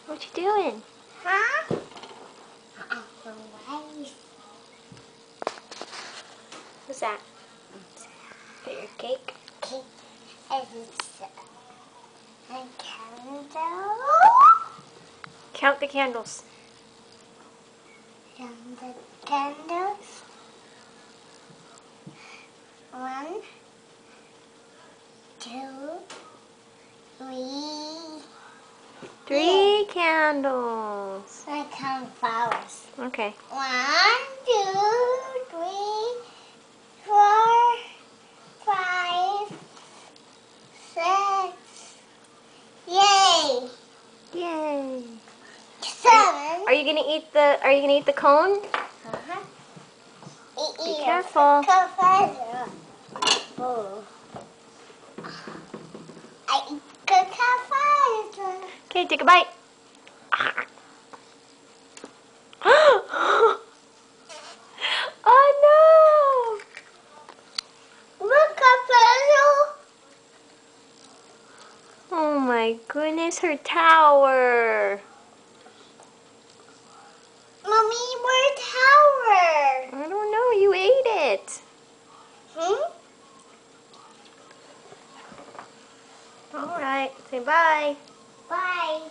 What you doing? Huh? What's that? For your cake? Cake. It's a candle. Count the candles. And the candles. 1, 2, 3. 3 candles. I count flowers. Okay. 1, 2, 3, 4, 5, 6. Yay! Yay. 7. Are you gonna eat the cone? Uh-huh. Be careful. Oh. I eat the Okay, take a bite. Oh Look at no! Oh my goodness, her tower. Mommy, we're tower. I don't know, you ate it. Alright, say bye. Bye.